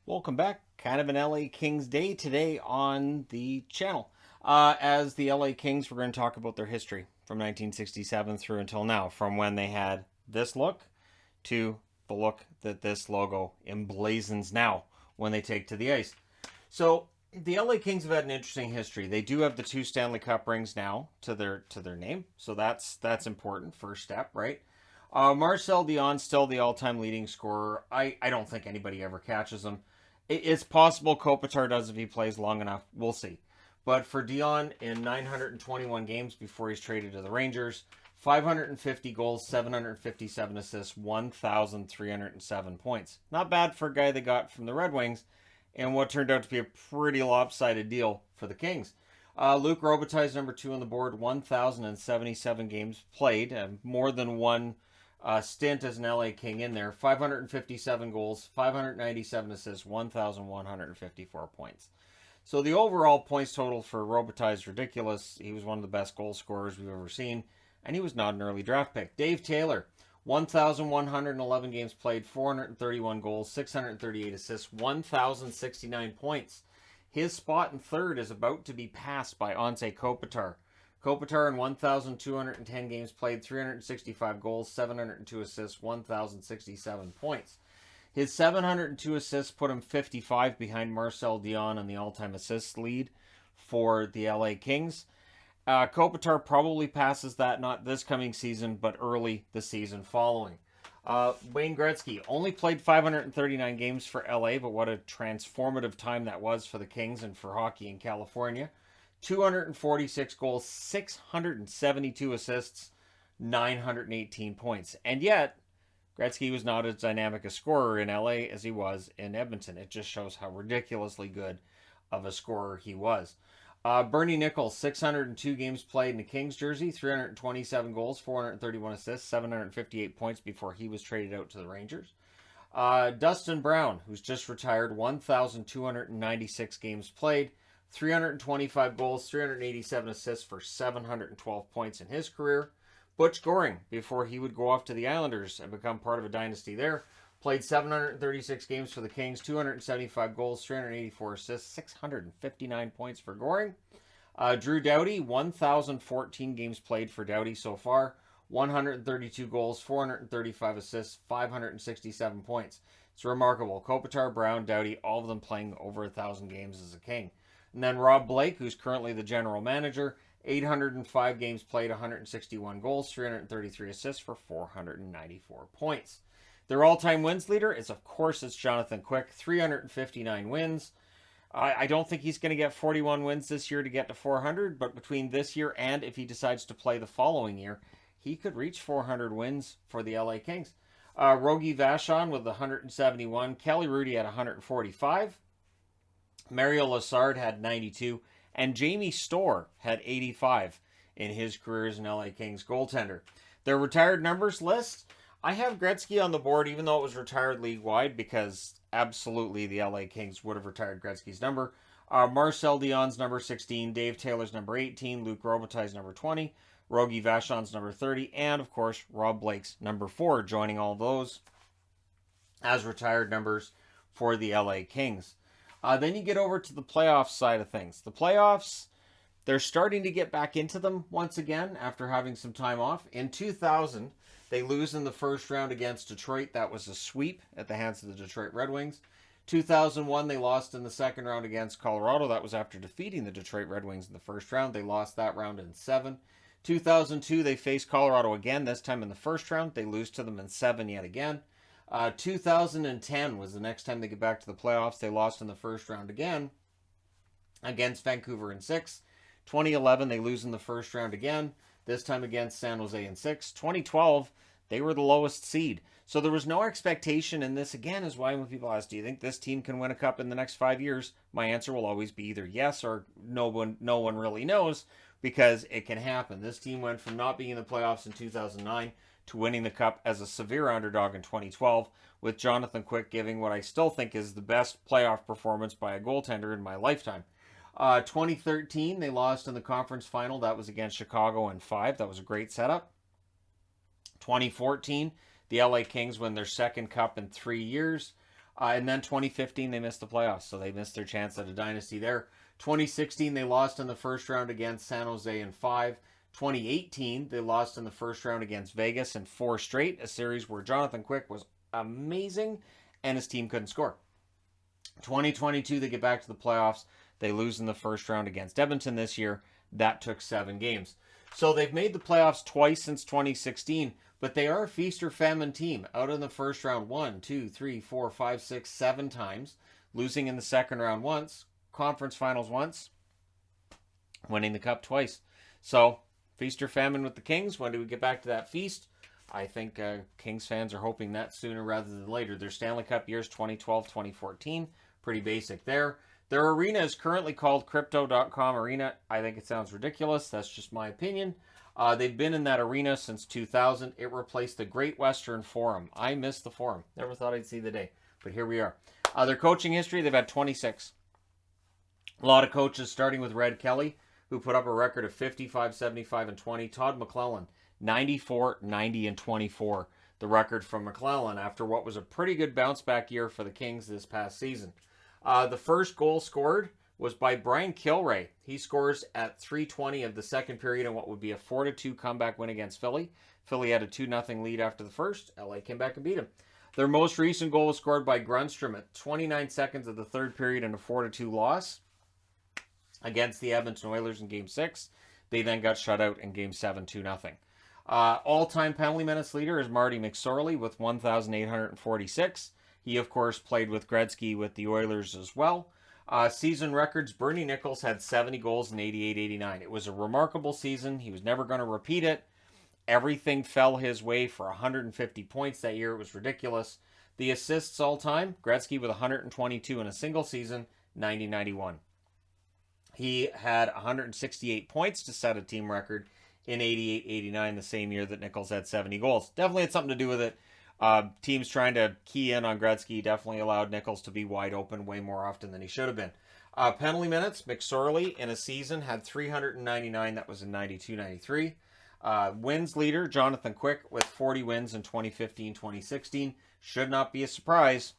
Welcome back. Kind of an LA Kings day today on the channel. As the LA Kings, we're going to talk about their history from 1967 through until now, from when they had this look to the look that this logo emblazons now when they take to the ice. So the LA Kings have had an interesting history. They do have the 2 Stanley Cup rings now to their name, so that's important. First step, right? Marcel Dion's still the all-time leading scorer. I don't think anybody ever catches him. It's possible Kopitar does if he plays long enough. We'll see. But for Dion, in 921 games before he's traded to the Rangers, 550 goals, 757 assists, 1,307 points. Not bad for a guy they got from the Red Wings, and what turned out to be a pretty lopsided deal for the Kings. Luc Robitaille's number 2 on the board, 1,077 games played, more than one stint as an LA King in there. 557 goals, 597 assists, 1,154 points. So the overall points total for Robitaille is ridiculous. He was one of the best goal scorers we've ever seen, and he was not an early draft pick. Dave Taylor, 1,111 games played, 431 goals, 638 assists, 1,069 points. His spot in third is about to be passed by Anze Kopitar. Kopitar in 1,210 games played, 365 goals, 702 assists, 1,067 points. His 702 assists put him 55 behind Marcel Dion on the all-time assists lead for the LA Kings. Kopitar probably passes that, not this coming season, but early the season following. Wayne Gretzky only played 539 games for LA, but what a transformative time that was for the Kings and for hockey in California. 246 goals, 672 assists, 918 points. And yet, Gretzky was not as dynamic a scorer in LA as he was in Edmonton. It just shows how ridiculously good of a scorer he was. Bernie Nicholls, 602 games played in the Kings jersey, 327 goals, 431 assists, 758 points before he was traded out to the Rangers. Dustin Brown, who's just retired, 1,296 games played, 325 goals, 387 assists for 712 points in his career. Butch Goring, before he would go off to the Islanders and become part of a dynasty there, played 736 games for the Kings, 275 goals, 384 assists, 659 points for Goring. Drew Doughty, 1,014 games played for Doughty so far, 132 goals, 435 assists, 567 points. It's remarkable. Kopitar, Brown, Doughty, all of them playing over 1,000 games as a King. And then Rob Blake, who's currently the general manager, 805 games played, 161 goals, 333 assists for 494 points. Their all-time wins leader is, of course, it's Jonathan Quick, 359 wins. I don't think he's going to get 41 wins this year to get to 400, but between this year and if he decides to play the following year, he could reach 400 wins for the LA Kings. Rogie Vachon with 171, Kelly Hrudey at 145, Mario Lessard had 92, and Jamie Storr had 85 in his career as an LA Kings goaltender. Their retired numbers list, I have Gretzky on the board, even though it was retired league-wide, because absolutely the LA Kings would have retired Gretzky's number. Marcel Dion's number 16, Dave Taylor's number 18, Luc Robitaille's number 20, Rogie Vachon's number 30, and, of course, Rob Blake's number 4, joining all those as retired numbers for the LA Kings. Then you get over to the playoffs side of things. The playoffs, they're starting to get back into them once again after having some time off. In 2000, they lose in the first round against Detroit. That was a sweep at the hands of the Detroit Red Wings. 2001, they lost in the second round against Colorado. That was after defeating the Detroit Red Wings in the first round. They lost that round in 7. 2002, they faced Colorado again, this time in the first round. They lose to them in 7 yet again. 2010 was the next time they get back to the playoffs. They lost in the first round again against Vancouver in 6. 2011, they lose in the first round again, this time against San Jose in 6. 2012, they were the lowest seed. So there was no expectation, and this again is why when people ask, do you think this team can win a cup in the next 5 years? My answer will always be either yes or no one really knows, because it can happen. This team went from not being in the playoffs in 2009 to winning the cup as a severe underdog in 2012, with Jonathan Quick giving what I still think is the best playoff performance by a goaltender in my lifetime. 2013, they lost in the conference final. That was against Chicago in 5. That was a great setup. 2014, the LA Kings win their second cup in 3 years. And then 2015, they missed the playoffs, so they missed their chance at a dynasty there. 2016, they lost in the first round against San Jose in 5. 2018, they lost in the first round against Vegas in 4 straight, a series where Jonathan Quick was amazing and his team couldn't score. 2022, they get back to the playoffs. They lose in the first round against Edmonton this year. That took 7 games. So they've made the playoffs twice since 2016, but they are a feast or famine team. Out in the first round 1, 2, 3, 4, 5, 6, 7 times. Losing in the second round once. Conference finals once. Winning the cup twice. So, feast or famine with the Kings. When do we get back to that feast? I think Kings fans are hoping that sooner rather than later. Their Stanley Cup years 2012, 2014. Pretty basic there. Their arena is currently called Crypto.com Arena. I think it sounds ridiculous. That's just my opinion. They've been in that arena since 2000. It replaced the Great Western Forum. I miss the Forum. Never thought I'd see the day. But here we are. Their coaching history, they've had 26. A lot of coaches, starting with Red Kelly, who put up a record of 55, 75, and 20. Todd McClellan, 94, 90, and 24. The record from McClellan after what was a pretty good bounce-back year for the Kings this past season. The first goal scored was by Brian Kilray. He scores at 3:20 of the second period in what would be a 4-2 comeback win against Philly. Philly had a 2-0 lead after the first. LA came back and beat him. Their most recent goal was scored by Grundstrom at 29 seconds of the third period in a 4-2 loss against the Edmonton Oilers in Game 6. They then got shut out in Game 7, 2-0. All-time penalty minutes leader is Marty McSorley with 1,846. He, of course, played with Gretzky with the Oilers as well. Season records, Bernie Nicholls had 70 goals in 88-89. It was a remarkable season. He was never going to repeat it. Everything fell his way for 150 points that year. It was ridiculous. The assists all time, Gretzky with 122 in a single season, 90-91. He had 168 points to set a team record in 88-89, the same year that Nicholls had 70 goals. Definitely had something to do with it. Teams trying to key in on Gretzky definitely allowed Nicholls to be wide open way more often than he should have been. Penalty minutes, McSorley in a season had 399. That was in 92-93. Wins leader, Jonathan Quick with 40 wins in 2015-2016. Should not be a surprise.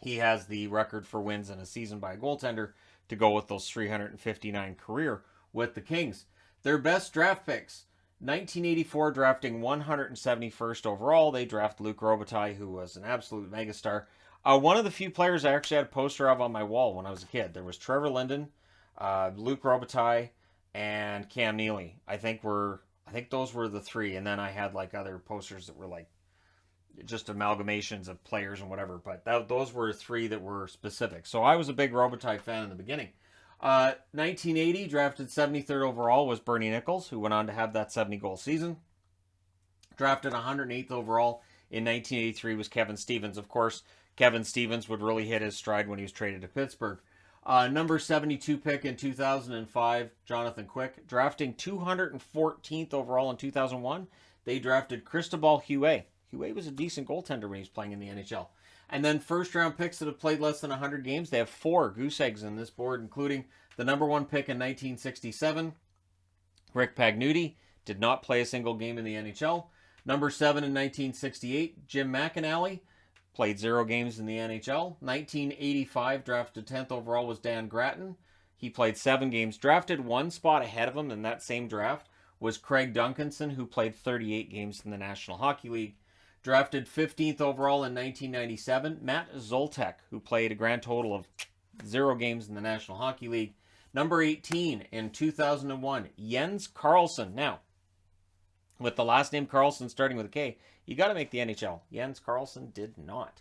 He has the record for wins in a season by a goaltender to go with those 359 career with the Kings. Their best draft picks. 1984 drafting 171st overall. They draft Luc Robitaille, who was an absolute megastar. One of the few players I actually had a poster of on my wall when I was a kid. There was Trevor Linden, Luc Robitaille, and Cam Neely. I think those were the 3. And then I had like other posters that were like just amalgamations of players and whatever. But those were 3 that were specific. So I was a big Robitaille fan in the beginning. 1980, drafted 73rd overall, was Bernie Nicholls, who went on to have that 70-goal season. Drafted 108th overall in 1983 was Kevin Stevens. Of course, Kevin Stevens would really hit his stride when he was traded to Pittsburgh. Number 72 pick in 2005, Jonathan Quick. Drafting 214th overall in 2001, they drafted Cristobal Huet. Huet was a decent goaltender when he was playing in the NHL. And then first-round picks that have played less than 100 games, they have 4 goose eggs in this board, including the number 1 pick in 1967, Rick Pagnuti, did not play a single game in the NHL. Number 7 in 1968, Jim McInally, played 0 games in the NHL. 1985, drafted 10th overall, was Dan Gratton. He played 7 games. Drafted 1 spot ahead of him in that same draft was Craig Duncanson, who played 38 games in the National Hockey League. Drafted 15th overall in 1997, Matt Zoltek, who played a grand total of 0 games in the National Hockey League. Number 18 in 2001, Jens Karlsson. Now, with the last name Karlsson starting with a K, you got to make the NHL. Jens Karlsson did not.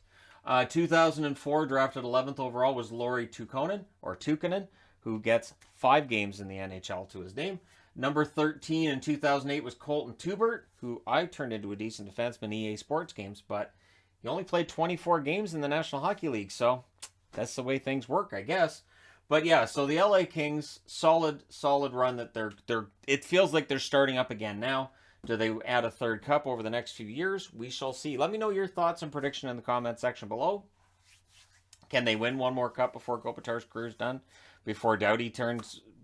2004, drafted 11th overall, was Lauri Tukkonen, who gets 5 games in the NHL to his name. Number 13 in 2008 was Colton Tubert, who I turned into a decent defenseman in EA Sports games, but he only played 24 games in the National Hockey League, so that's the way things work, I guess. But yeah, so the LA Kings, solid run that it feels like they're starting up again now. Do they add a third cup over the next few years? We shall see. Let me know your thoughts and prediction in the comment section below. Can they win one more cup before Kopitar's career is done? Before Doughty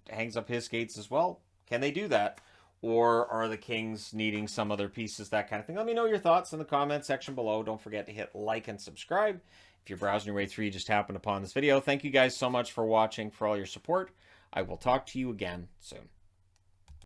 hangs up his skates as well? Can they do that? Or are the Kings needing some other pieces, that kind of thing? Let me know your thoughts in the comment section below. Don't forget to hit like and subscribe. If you're browsing your way through, you just happened upon this video. Thank you guys so much for watching, for all your support. I will talk to you again soon.